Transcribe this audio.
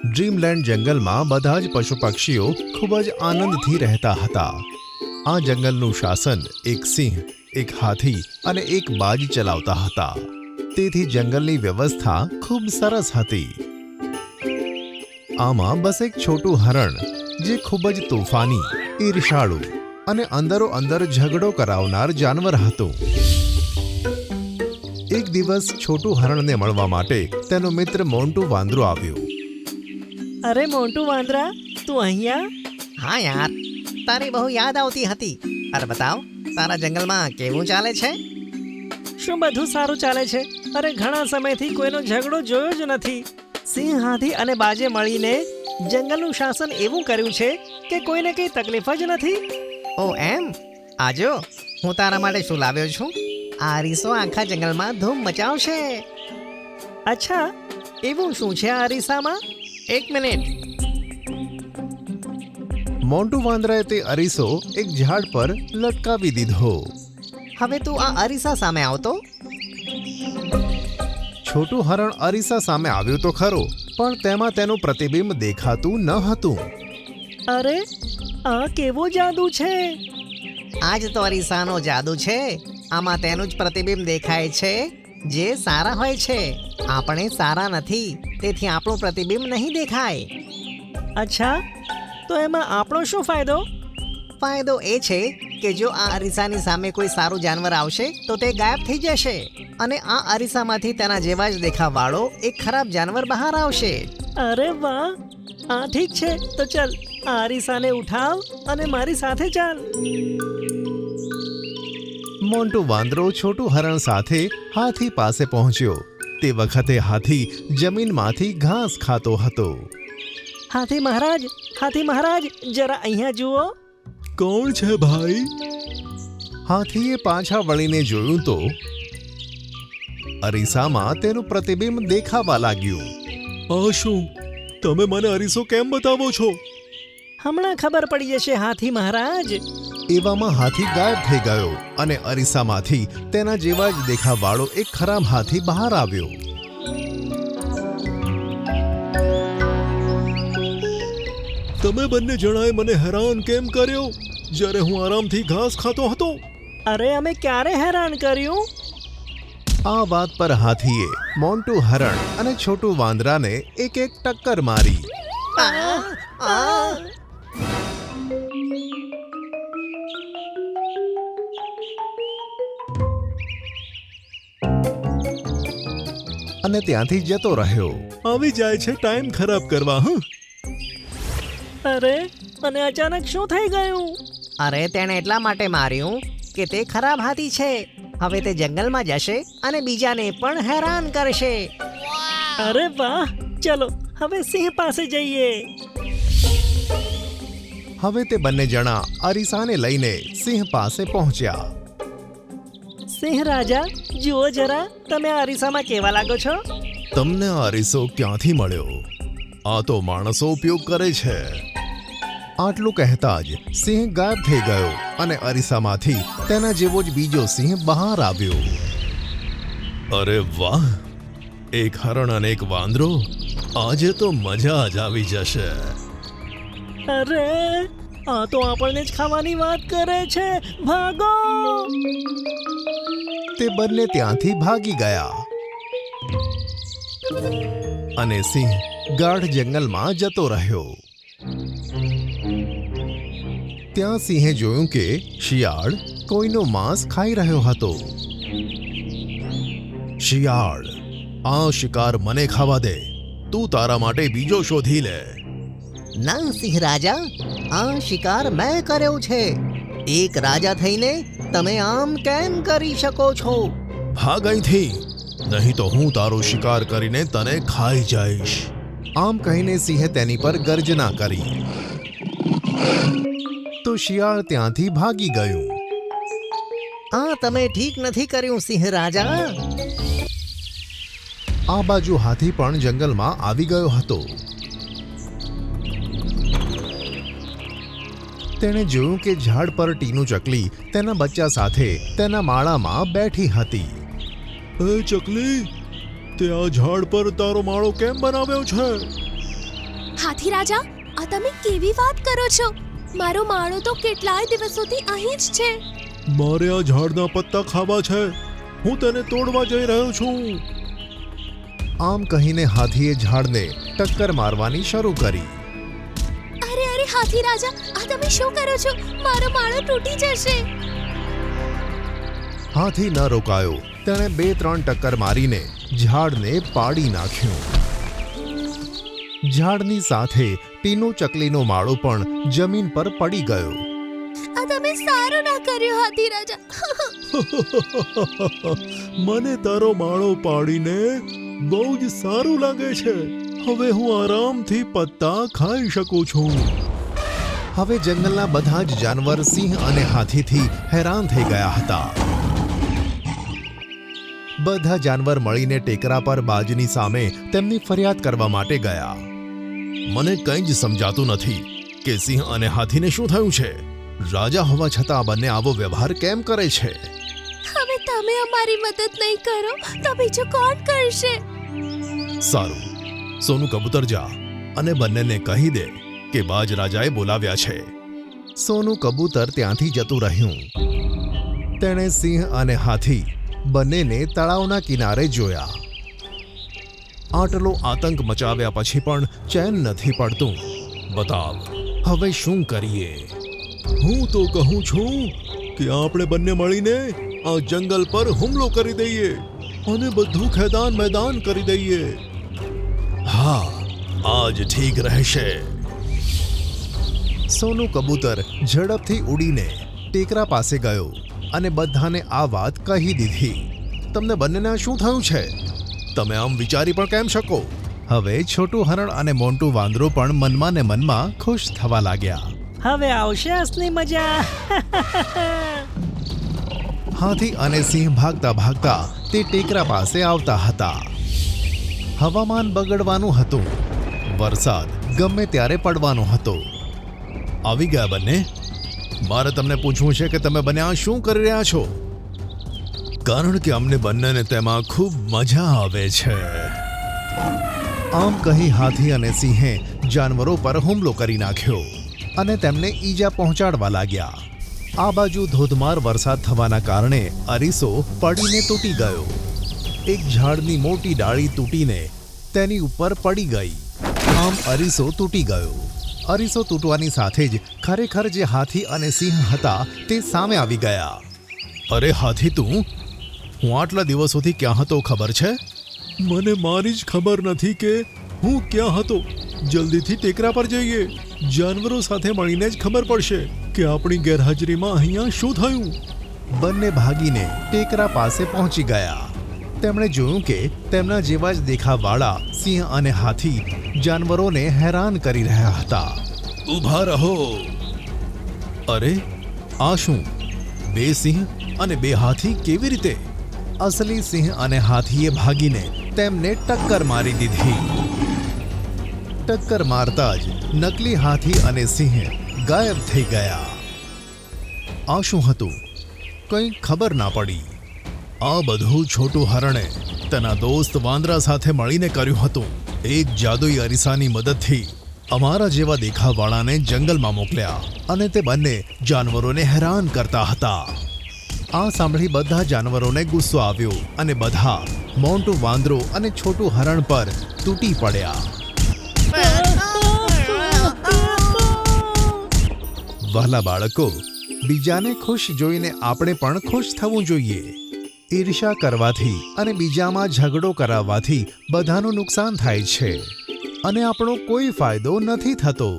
Dreamland જંગલમાં બધા જ પશુ પક્ષીઓ ખૂબ જ આનંદથી રહેતા હતા. આ જંગલનું શાસન એક સિંહ, એક હાથી અને એક બાજ ચલાવતા હતા. તેથી જંગલની વ્યવસ્થા ખૂબ સરસ હતી. આમાં બસ એક છોટું હરણ, જે ખૂબ જ તોફાની, ઈર્ષાળુ અને અંદરો અંદર ઝઘડો કરાવનાર જાનવર હતું. એક દિવસ છોટું હરણને મળવા માટે તેનો મિત્ર મોન્ટુ વાંદરો આવ્યો. અરે મોન્ટુ વાંદરા, તું અહીંયા? હા યાર, તારી બહુ યાદ આવતી હતી. અરે બતાવ, તારા જંગલમાં કેવું ચાલે છે? શું બધું સારું ચાલે છે? અરે ઘણા સમયથી કોઈનો ઝઘડો જોયો જ નથી. સિંહ, હાથી અને બાજે મળીને જંગલનું શાસન એવું કર્યું છે કે કોઈને કંઈ તકલીફ જ નથી. ઓ એમ? આજો, હું તારા માટે શું લાવ્યો છું. આ અરીસો આખા જંગલમાં ધૂમ મચાવશે. અચ્છા, એવું શું છે આ અરીસામાં? એક મિનિટ. મોન્ટુ વાંદરાએ તે અરીસો એક ઝાડ પર લટકાવી દીધો. હવે તું આ અરીસા સામે આવતો. છોટું હરણ અરીસા સામે આવ્યું તો ખરો, પણ તેમાં તેનું પ્રતિબિંબ દેખાતું ન હતું. અરે, આ કેવો જાદુ છે! આજ તો અરીસાનો જાદુ છે. આમાં તેનું જ પ્રતિબિંબ દેખાય છે, જે સારા હોય છે. આપણે સારા નથી, તેથી આપણું પ્રતિબિંબ નહીં દેખાય. અચ્છા, તો એમાં આપણો શું ફાયદો? ફાયદો એ છે કે જો આ અરીસાની સામે કોઈ સારું જાનવર આવશે તો તે ગાયબ થઈ જશે, અને આ અરીસામાંથી તેના જેવા જ દેખાવાળો એક ખરાબ જાનવર બહાર આવશે. અરે વાહ! આ ઠીક છે, તો ચલ આ અરીસાને ઉઠાવ અને મારી સાથે ચાલ. મોન્ટુ વાંદરો છોટું હરણ સાથે હાથી પાસે પહોંચ્યો. તે વખતે હાથી જમીનમાંથી ઘાસ ખાતો હતો. હાથી મહારાજ, હાથી મહારાજ, જરા અહીંયા જુઓ. કોણ છે ભાઈ? હાથીએ પાછા વળીને જોયું તો અરીસામાં તેનું પ્રતિબિંબ દેખાવા લાગ્યું. આ શું? તમે મને અરીસો કેમ બતાવો છો? હમણાં ખબર પડી જશે હાથી મહારાજ. એવામાં હાથી ગાયબ થઈ ગયો અને અરીસામાંથી તેના જેવા જ દેખાવાળો એક ખરાબ હાથી બહાર આવ્યો. તમે બંને જણાએ મને હેરાન કેમ કર્યો જ્યારે હું આરામથી ઘાસ ખાતો હતો? અરે, અમે ક્યારે હેરાન કર્યું? આ વાત પર હાથીએ મોન્ટુ હરણ અને છોટું વાંદરાને એક એક ટક્કર મારી. અને ત્યાંથી જતો રહ્યો. આવી જાય છે ટાઈમ ખરાબ કરવા. અરે, અને અચાનક શું થઈ ગયું? અરે, તેણે એટલા માટે માર્યું કે તે ખરાબ હાથી છે. હવે તે જંગલમાં જશે અને બીજાને પણ હેરાન કરશે. અરે વાહ! ચલો હવે સિંહ પાસે જઈએ. હવે તે બંને જણા અરીસાને લઈને સિંહ પાસે પહોંચ્યા. સિંહ રાજા, જુઓ જરા, તમે આ અરીસામાં કેવા લાગો છો? તમને આ અરીસો ક્યાંથી મળ્યો? આ તો માણસો ઉપયોગ કરે છે. આટલું કહેતા જ સિંહ ગાયબ થઈ ગયો અને અરીસામાંથી તેના જેવો જ બીજો સિંહ બહાર આવ્યો. અરે વાહ! એક હરણ અને એક વાંદરો. આજે તો મજા જ આવી જશે. અરે, આ તો આપણને જ ખાવાની વાત કરે છે. ભાગો! તે બંને ત્યાંથી ભાગી ગયા અને સિંહ ગાઢ જંગલમાં જતો રહ્યો. ત્યાં સિંહે જોયું કે શિયાળ કોઈનો માંસ ખાઈ રહ્યો હતો. શિયાળ, આ શિકાર મને ખાવા દે. તું તારા માટે બીજો શોધી લે. ના સિંહ રાજા, આ શિકાર મેં કર્યો છે. એક રાજા થઈને તમે આમ કેમ કરી શકો છો? ભાગ અહીંથી, નહીં તો હું તારો શિકાર કરીને તને ખાઈ જઈશ. આમ કહીને સિંહે તેની પર ગર્જના કરી. તો શિયાળ ત્યાંથી ભાગી ગયું. આ તમે ઠીક નથી કર્યું સિંહ રાજા. આ બાજુ હાથી પણ જંગલમાં આવી ગયો હતો. તેણે જોયું કે ઝાડ પર ટીનું ચકલી તેના બચ્ચા સાથે તેના માળામાં બેઠી હતી. એ ચકલી, તે આ ઝાડ પર તારો માળો કેમ બનાવ્યો છે? હાથી રાજા, આ તમે કેવી વાત કરો છો? મારો માળો તો કેટલાય દિવસોથી અહીં જ છે. મારે આ ઝાડના પત્તા ખાવા છે. હું તેને તોડવા જઈ રહ્યો છું. આમ કહીને હાથીએ ઝાડને ટક્કર મારવાની શરૂ કરી. અરે હાથી રાજા, આ તમે શું કરો છો? મારો માળો તૂટી જશે. હાથી ન રોકાયો. તેણે 2-3 ટક્કર મારીને ઝાડને પાડી નાખ્યું. ઝાડની સાથે ટીનુ ચકલીનો માળો પણ જમીન પર પડી ગયો. આ તમે સારું ના કર્યું હાથી રાજા. મને તારો માળો પાડીને બહુ જ સારું લાગે છે. હવે હું આરામથી પત્તા ખાઈ શકું છું. હવે જંગલના બધા જ જાનવર સિંહ અને હાથીથી હેરાન થઈ ગયા હતા. બધા જાનવર મળીને ટેકરા પર બાજની સામે તેમની ફરિયાદ કરવા માટે ગયા. મને કંઈ જ સમજાતું નથી કે સિંહ અને હાથીને શું થયું છે. રાજા હોવા છતાં આ બંને આવો વ્યવહાર કેમ કરે છે? હવે તમે અમારી મદદ નહીં કરો તો બીજું કોણ કરશે? સારું, સોનું કબૂતર જા અને બંનેને કહી દે કે બાજ રાજાએ બોલાવ્યા છે. સોનું કબૂતર ત્યાંથી જતું રહ્યું. તેણે સિંહ અને હાથી બંનેને તળાવના કિનારે જોયા. આટલો આતંક મચાવ્યા પછી પણ ચેન નથી પડતું. બતાવ, હવે શું કરીએ? હું તો કહું છું કે આપણે બંને મળીને આ જંગલ પર હુમલો કરી દઈએ અને બધું ખેદાન મેદાન કરી દઈએ. હા, આજ ઠીક રહેશે. સોનું કબૂતર ઝડપથી ઉડીને ટેકરા પાસે ગયો અને બધાને આ વાત કહી દીધી. તમને બંનેને શું થયું છે? તમે આમ વિચારી પણ કેમ શકો? હવે છોટું હરણ અને મોન્ટું વાંદરો પણ મનમાં ને મનમાં ખુશ થવા લાગ્યા. હવે આવશે અસલી મજા. હાથી અને સિંહ ભાગતા ભાગતા તે ટેકરા પાસે આવતા હતા. હવામાન બગડવાનું હતું. વરસાદ ગમે ત્યારે પડવાનો હતો. આવી ગયા બંને? મારે તમને પૂછવું છે કે તમે બંને આ શું કરી રહ્યા છો? કારણ કે અમને બંનેને તેમાં ખૂબ મજા આવે છે. આમ કહી હાથી અને સિંહે જાનવરો પર હુમલો કરી નાખ્યો અને તેમને ઈજા પહોંચાડવા લાગ્યા. આ બાજુ ધોધમાર વરસાદ થવાના કારણે અરીસો પડીને તૂટી ગયો. એક ઝાડની મોટી ડાળી તૂટીને તેની ઉપર પડી ગઈ. આમ અરીસો તૂટી ગયો. અરીસો તૂટવાની સાથે જ ખરેખર જે હાથી અને સિંહ હતા તે સામે આવી ગયા. અરે હાથી, તું હું આટલા દિવસોથી ક્યાં હતો ખબર છે? મને મારી જ ખબર નથી કે હું ક્યાં હતો. જલ્દીથી ટેકરા પર જઈએ. જાનવરો સાથે મળીને જ ખબર પડશે કે આપણી ગેરહાજરીમાં અહીંયા શું થયું. બંને ભાગીને ટેકરા પાસે પહોંચી ગયા. તેમણે જોયું કે તેમના જેવા જ દેખાવાળા સિંહ અને હાથી જાનવરોને હેરાન કરી રહ્યા હતા. ઊભા રહો. અરે, આ શું? 2 સિંહ અને 2 હાથી કેવી રીતે? અસલી સિંહ અને હાથીએ ભાગીને તેમને ટક્કર મારી દીધી. ટક્કર મારતા જ નકલી હાથી અને સિંહ ગાયબ થઈ ગયા. આ શું હતું? કંઈ ખબર ના પડી. આ બધું છોટું હરણે તેના દોસ્ત વાંદરા સાથે મળીને કર્યું હતું. એક જાદુઈ અરીસાની મદદથી અમારા જેવા દેખાવવાળાને જંગલમાં મોકલ્યા અને તે બંને જાનવરોને હેરાન કરતા હતા. આ સાંભળી બધા જાનવરોને ગુસ્સો આવ્યો અને બધા મોન્ટુ વાંદરો અને છોટું હરણ પર તૂટી પડ્યા. વહાલા બાળકો, બીજાને ખુશ જોઈને આપણે પણ ખુશ થવું જોઈએ. ઈર્ષા કરવાથી અને બીજામાં ઝઘડો કરાવવાથી બધાનું નુકસાન થાય છે અને આપણો કોઈ ફાયદો નથી થતો.